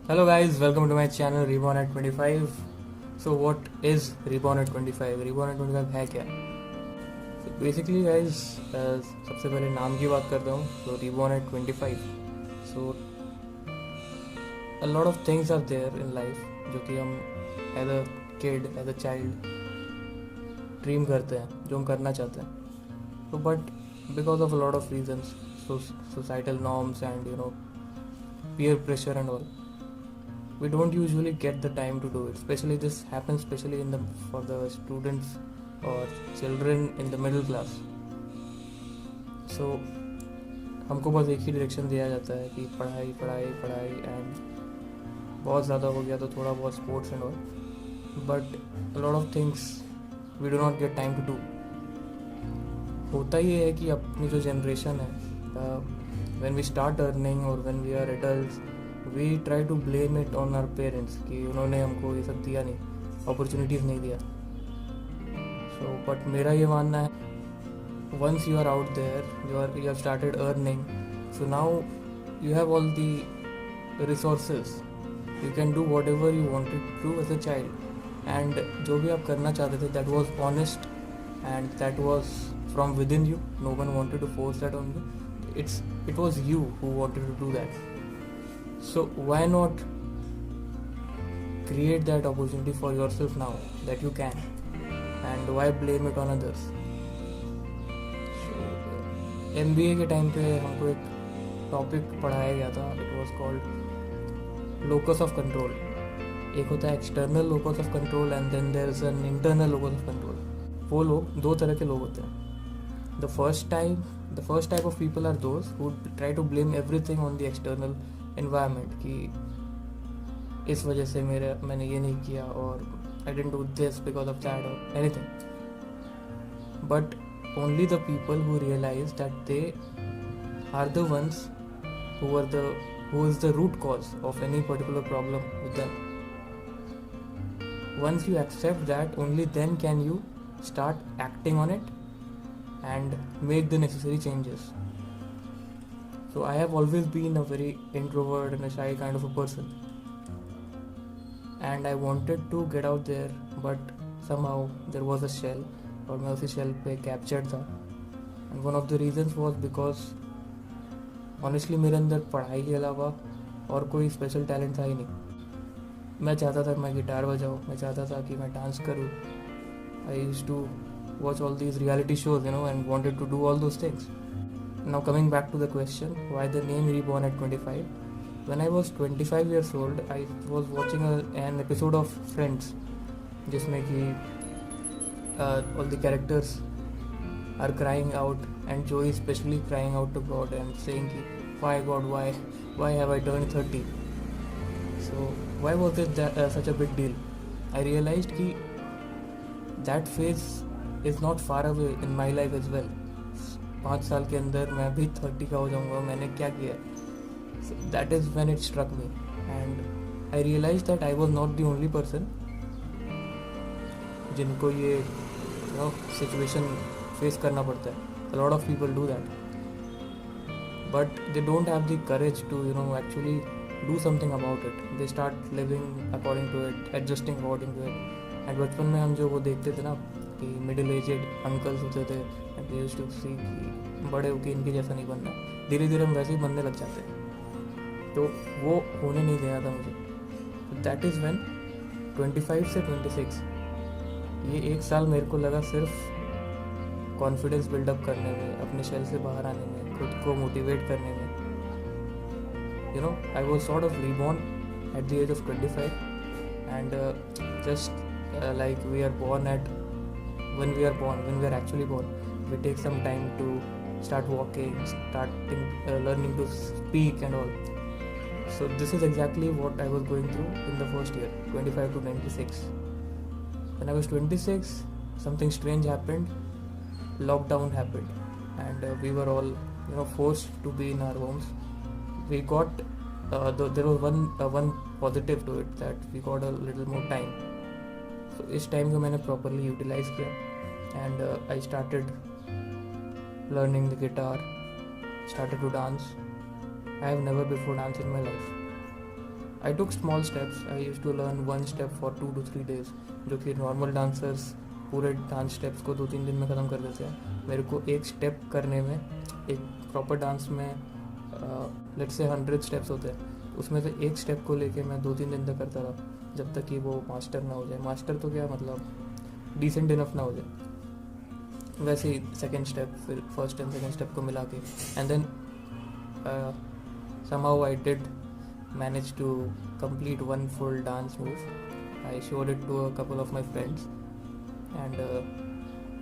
Hello guys, welcome to my channel Reborn at 25. So what is Reborn at 25? Reborn at 25 है क्या? So basically guys, सबसे पहले नाम की बात करता हूँ. So Reborn at 25. So a lot of things are there in life जो कि हम as a kid, as a child dream करते हैं, जो हम करना चाहते हैं. So but because of a lot of reasons, so societal norms and peer pressure and all, we don't usually get the time to do it. Especially this happens especially for the students or children in the middle class. So हमको बस एक ही direction दिया जाता है कि पढ़ाई पढ़ाई पढ़ाई एंड बहुत ज़्यादा हो गया तो थोड़ा बहुत sports and all, but lot of things we do not get time to do. होता ये है कि अपनी जो जनरेशन है, व्हेन वी स्टार्ट अर्निंग और when we are adults, we try to blame it on our parents कि उन्होंने हमको ये सब दिया नहीं, अपॉर्चुनिटीज़ नहीं दिया. सो बट मेरा ये मानना है, once you are out there, you have started earning, so now you have all the resources, you can do whatever you wanted to do as a child. And जो भी आप करना चाहते थे, that was honest and that was from within you. No one wanted to force that on you. It was you who wanted to do that. So why not create that opportunity for yourself now that you can, and why blame it on others? MBA के time पे हमको एक topic पढ़ाया गया था. It was called locus of control. एक होता है external locus of control and then there is an internal locus of control. वो लोग दो तरह के लोग होते हैं. The first type of people are those who try to blame everything on the external environment कि इस वजह से मैंने ये नहीं किया, और I didn't do this because of that और anything. But only the people who realize that they are the ones who is the root cause of any particular problem with them. Once you accept that, only then can you start acting on it and make the necessary changes. So I have always been a very introvert and a shy kind of a person, and I wanted to get out there, but somehow there was a shell, और मैं उसी shell पे captured था. And one of the reasons was because honestly मेरे अंदर पढ़ाई के अलावा और कोई स्पेशल टैलेंट था ही नहीं. मैं चाहता था मैं गिटार बजाऊँ, मैं चाहता था कि मैं डांस करूँ. I used to watch all these reality shows and wanted to do all those things. Now coming back to the question, why the name reborn at 25. When I was 25 years old, I was watching an episode of Friends, जिसमें कि all the characters are crying out, and Joey especially crying out to God and saying, why God, why have I turned 30? So why was it such a big deal? I realized that that phase is not far away in my life as well. 5 साल के अंदर मैं भी 30 का हो जाऊंगा. मैंने क्या किया? So that is when it struck me, and I realized that I was not the only person जिनको ये सिचुएशन फेस करना पड़ता है. A lot of people do that, but they don't have the courage to actually do something about it. They start living according to it, adjusting according to it. And बचपन में हम जो वो देखते थे ना कि मिडिल एजेड अंकल्स होते थे, एंड दे यूज्ड टू सी कि बड़े होके इनके जैसा नहीं बनना. धीरे धीरे हम वैसे ही बनने लग जाते हैं, तो वो होने नहीं देना था मुझे. दैट इज़ व्हेन 25 से 26 ये एक साल मेरे को लगा सिर्फ कॉन्फिडेंस बिल्डअप करने में, अपने शेल से बाहर आने में, खुद को मोटिवेट करने में. I was sort of reborn at the age of 25, and just like we are born at when we are actually born, we take some time to start walking, learning to speak and all. So this is exactly what I was going through in the first year, 25 to 26. When I was 26, something strange happened. Lockdown happened, and we were all forced to be in our homes. We got there was one positive to it, that we got a little more time. So इस time को मैंने properly utilise किया, and I started learning the guitar, started to dance. I have never before danced in my life. I took small steps. I use to learn one step for 2 to 3 days, जो कि normal dancers पूरे dance steps को 2-3 दिन में ख़त्म कर देते हैं. मेरे को एक स्टेप करने में, एक प्रॉपर डांस में लेट्स से 100 स्टेप्स होते हैं, उसमें से एक स्टेप को लेके मैं 2-3 दिन तक करता रहा, जब तक कि वो मास्टर ना हो जाए. मास्टर तो क्या मतलब, डिसेंट इनफ ना हो जाए. वैसे ही सेकेंड स्टेप, फिर फर्स्ट एंड सेकेंड स्टेप को मिला के, and then somehow I did manage to complete one full dance move. I showed it to a couple of my friends, and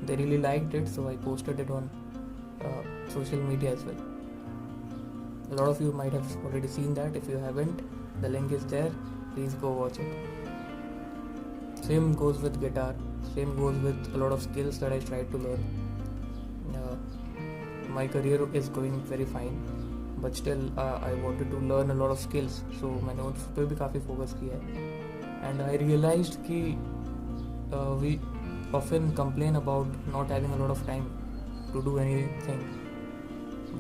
they really liked it, so I posted it on social media as well. A lot of you might have already seen that. If you haven't, the link is there. Please go watch it. Same goes with guitar. Same goes with a lot of skills that I tried to learn. My career is going very fine, but still I wanted to learn a lot of skills, so मैंने उस पर भी काफ़ी focus किया है. And I realized कि we often complain about not having a lot of time to do anything,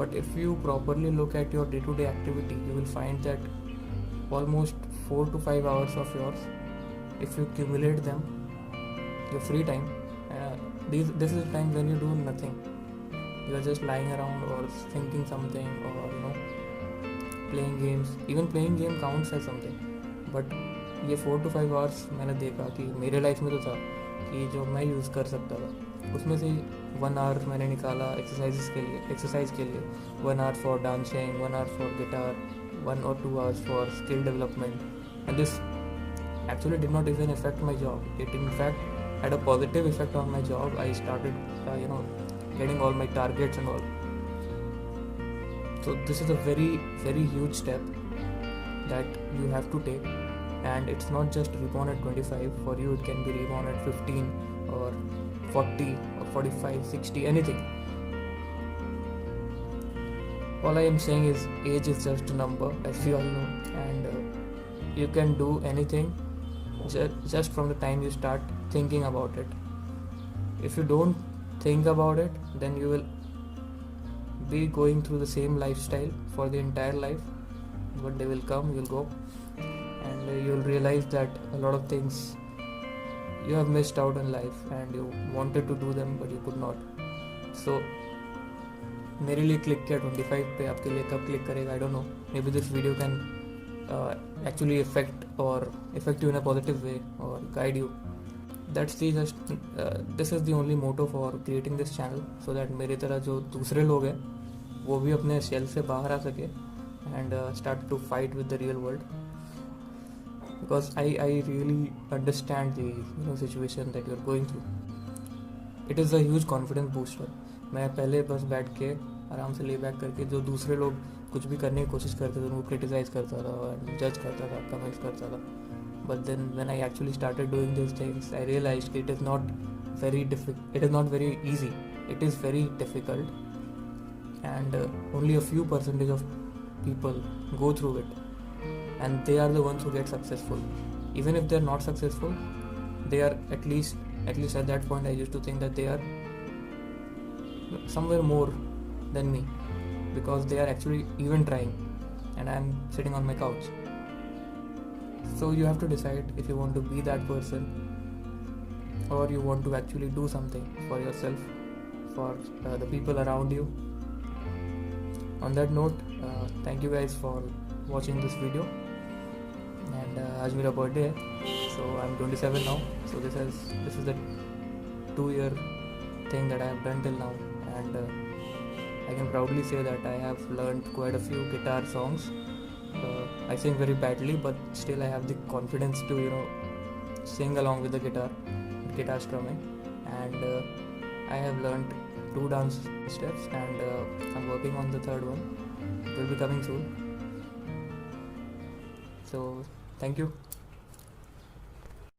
but if you properly look at your day-to-day activity, you will find that almost 4 to 5 hours of yours, if you accumulate them, your free time, this is the time when you do nothing. You are just lying around or thinking something, or playing games. Even playing game counts as something. But ये 4 to 5 hours मैंने देखा कि मेरे life में तो था कि जो मैं यूज़ कर सकता था, उसमें से 1 hour मैंने निकाला एक्सरसाइज के लिए 1 hour for dancing, 1 hour for guitar, 1 or 2 hours for skill development. And this actually did not even affect my job. It in fact had a positive effect on my job. I started getting all my targets and all. So this is a very, very huge step that you have to take, and it's not just reborn at 25. For you it can be reborn at 15 or 40 or 45, 60, anything. All I am saying is age is just a number, as we all know, and you can do anything just from the time you start thinking about it. If you don't think about it, then you will be going through the same lifestyle for the entire life. One day will come, you'll go, and you'll realize that a lot of things you have missed out in life, and you wanted to do them but you could not. So मेरे लिए click किया 25 पे, आपके लिए कब click करेगा I don't know. Maybe this video can actually affect you in a positive way or guide you. That's this is the only motto for creating this channel, so that मेरे तरह जो दूसरे लोग हैं वो भी अपने शेल से बाहर आ सके and start to fight with the real world, because I really understand the situation that you're going through. It is a huge confidence booster. मैं पहले बस बैठ के आराम से ले बैक करके जो दूसरे लोग कुछ भी करने की कोशिश करते थे उनको क्रिटिसाइज करता था और जज करता था, कमेंट्स करता था. But then when I actually started doing these things, I realized it is not very easy. It is very difficult, and only a few percentage of people go through it, and they are the ones who get successful. Even if they are not successful, they are at least at that point I used to think that they are somewhere more than me, because they are actually even trying and I am sitting on my couch. So you have to decide if you want to be that person, or you want to actually do something for yourself, for the people around you. On that note, thank you guys for watching this video. And आज मेरा birthday है, so I'm 27 now. So this is the 2-year thing that I have done till now, and I can proudly say that I have learned quite a few guitar songs. I sing very badly, but still I have the confidence to sing along with the guitar strumming, and I have learned 2 dance steps, and I'm working on the 3rd one. It will be coming soon. So thank you.